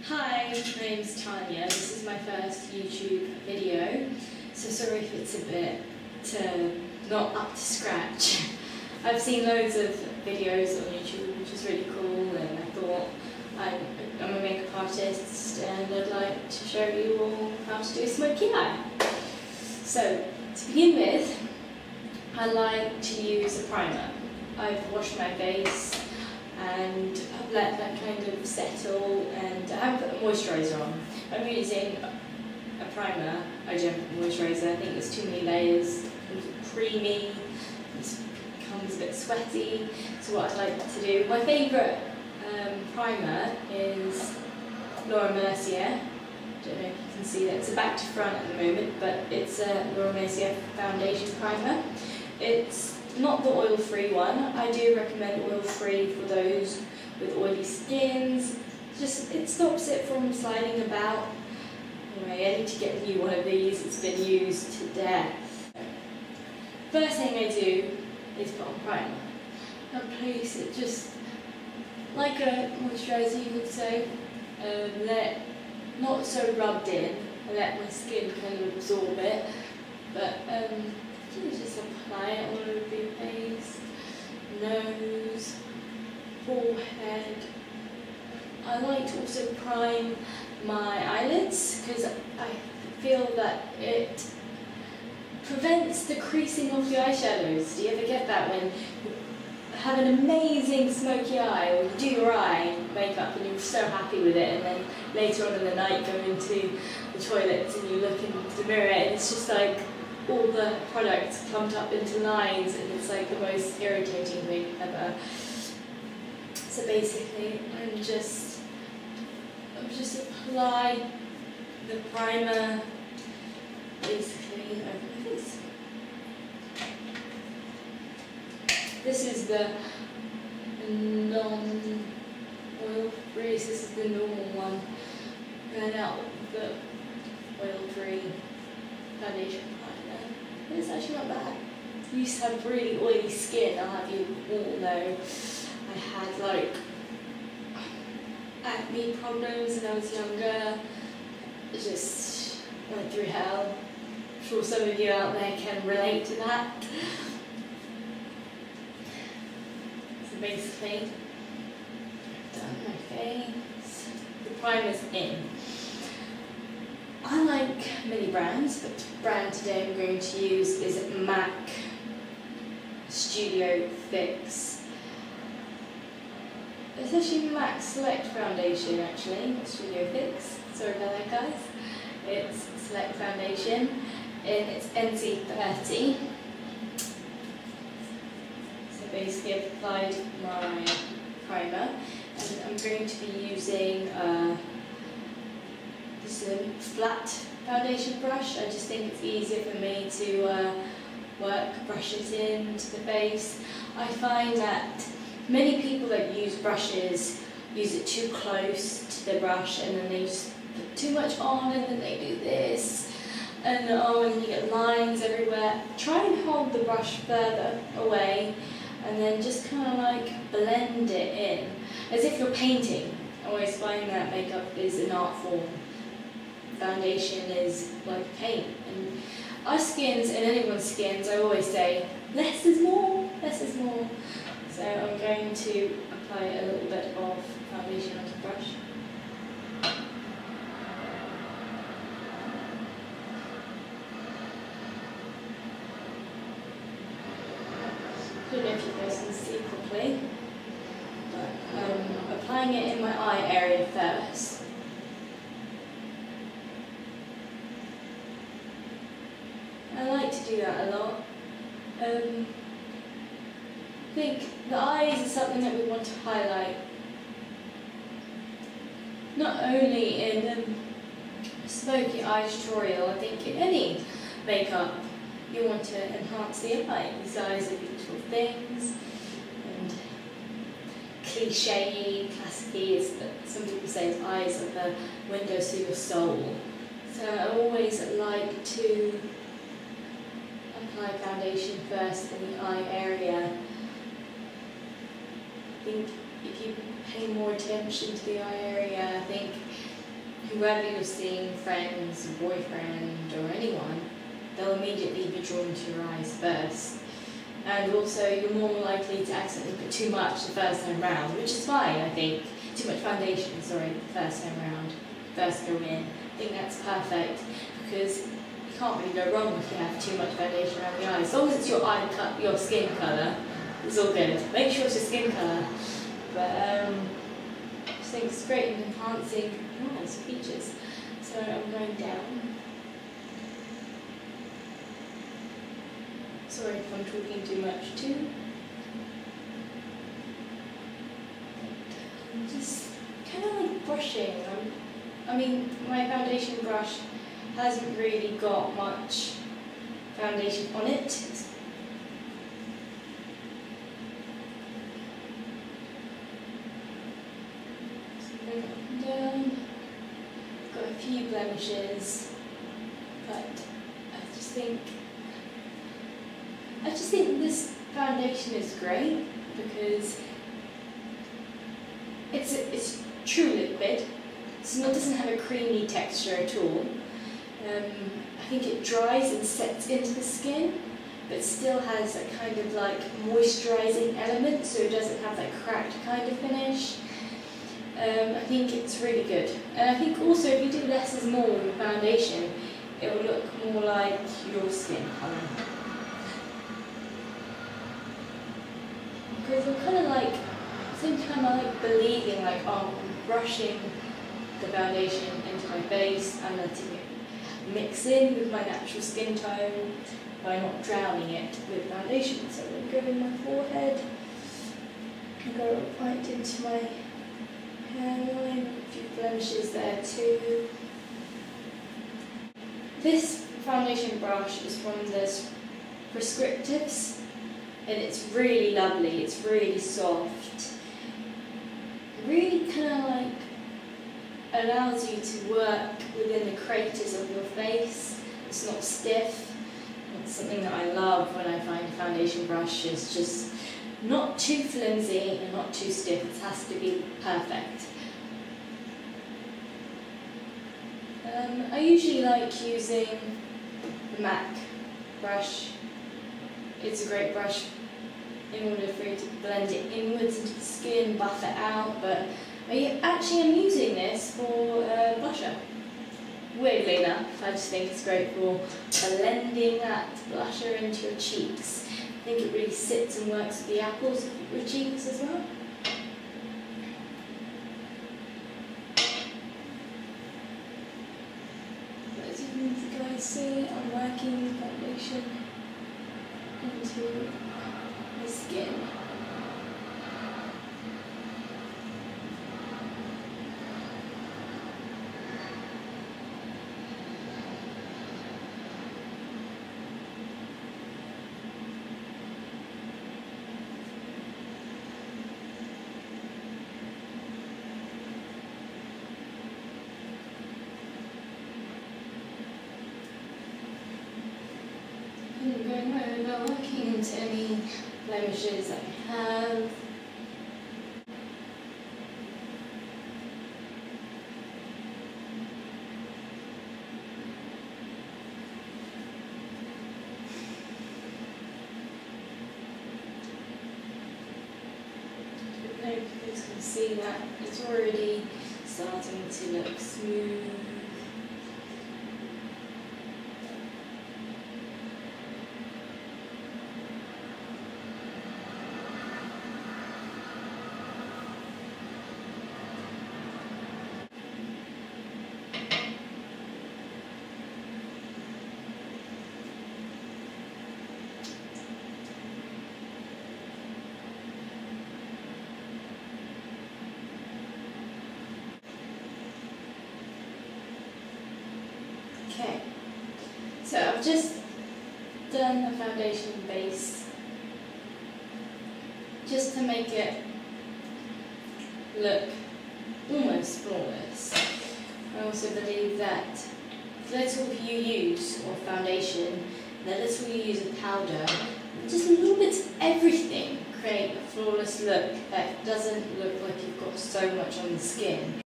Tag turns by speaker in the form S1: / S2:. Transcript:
S1: Hi, my name's Tanya. This is my first YouTube video, so sorry if it's a bit not up to scratch. I've seen loads of videos on YouTube, which is really cool, and I thought I'm a makeup artist and I'd like to show you all how to do a smoky eye. So, to begin with, I like to use a primer. I've washed my face and I've let that kind of settle, and I haven't put a moisturiser on. I'm using a primer, I don't put moisturiser. I think there's too many layers, it's creamy, it becomes a bit sweaty, so what I'd like to do, my favourite primer is Mercier. I don't know if you can see that, it's a back to front at the moment, but it's a Mercier foundation primer. It's not the oil-free one. I do recommend oil-free for those with oily skins. It stops it from sliding about. Anyway, I need to get a new one of these. It's been used to death. First thing I do is put on primer. I place it just like a moisturiser, you could say. Not so rubbed in. I let my skin kind of absorb it, but you just apply it all over your face, nose, forehead. I like to also prime my eyelids because I feel that it prevents the creasing of the eyeshadows. Do you ever get that when you have an amazing smoky eye, or you do your eye makeup and you're so happy with it, and then later on in the night go into the toilets and you look into the mirror and it's just like all the products clumped up into lines, and it's like the most irritating thing ever. So basically, I'm just apply the primer basically over my face. This is the non-oil-free. This is the normal one. Ran out of the oil-free foundation. It's actually not bad. I used to have really oily skin, I'll have you all know. I had like acne problems when I was younger. I just went through hell. I'm sure some of you out there can relate to that. So basically, I've done my face. The primer's in. I like many brands, but the brand today I'm going to use is MAC Studio Fix. It's actually MAC Select Foundation actually, not Studio Fix. Sorry about that, guys. It's Select Foundation and it's NC30. So basically I've applied my primer and I'm going to be using this flat foundation brush. I just think it's easier for me to work brushes into the face. I find that many people that use brushes use it too close to the brush, and then they just put too much on, and then they do this, and and you get lines everywhere. Try and hold the brush further away, and then just kind of like blend it in, as if you're painting. I always find that makeup is an art form. Foundation is like paint, and our skins and anyone's skins, I always say less is more, less is more. So I'm going to apply a little bit of foundation onto the brush. I don't know if you guys can see properly, but I'm applying it in my eye area first. I like to do that a lot. I think the eyes is something that we want to highlight. Not only in a smoky eye tutorial, I think in any makeup you want to enhance the eye. These eyes are beautiful things, and cliche, classic is that some people say eyes are the windows to your soul. So I always like to apply foundation first in the eye area. I think if you pay more attention to the eye area, I think whoever you're seeing, friends, boyfriend or anyone, they'll immediately be drawn to your eyes first. And also you're more likely to accidentally put too much the first time round, which is fine, I think. Too much foundation, sorry, the first time round, first go in. I think that's perfect because you can't really go wrong if you have too much foundation around the eyes. As long as it's your skin colour, it's all good. Make sure it's your skin colour. But I just think it's great in enhancing some features. So I'm going down. Sorry if I'm talking too much too. I'm just kind of like brushing. I mean, my foundation brush hasn't really got much foundation on it. So going up and down. Got a few blemishes, but I just think this foundation is great because it's true liquid. It doesn't have a creamy texture at all. I think it dries and sets into the skin, but still has a kind of like moisturising element, so it doesn't have that cracked kind of finish. I think it's really good. And I think also if you do less is more with foundation, it will look more like your skin colour. Because I'm kind of like, at the same time I like believing like, oh, I'm brushing the foundation into my face and letting it mix in with my natural skin tone by not drowning it with foundation. So I'm going to go in my forehead and go right into my hairline, a few blemishes there too. This foundation brush is from the Prescriptives. And it's really lovely, it's really soft. Really kind of like allows you to work within the craters of your face. It's not stiff. It's something that I love when I find a foundation brush. It's just not too flimsy and not too stiff. It has to be perfect. I usually like using the MAC brush. It's a great brush in order for you to blend it inwards into the skin, buff it out, but I actually am using this for blusher. Weirdly enough, I just think it's great for blending that blusher into your cheeks. I think it really sits and works with the apples of your cheeks as well. But as you can guys see, I'm working foundation into the skin. I'm going over, working into any blemishes that I have. I don't know if you guys can see that it's already starting to look smooth. Okay, so I've just done a foundation base just to make it look almost flawless. I also believe that the little you use of foundation, the little you use of powder, just a little bit of everything create a flawless look that doesn't look like you've got so much on the skin.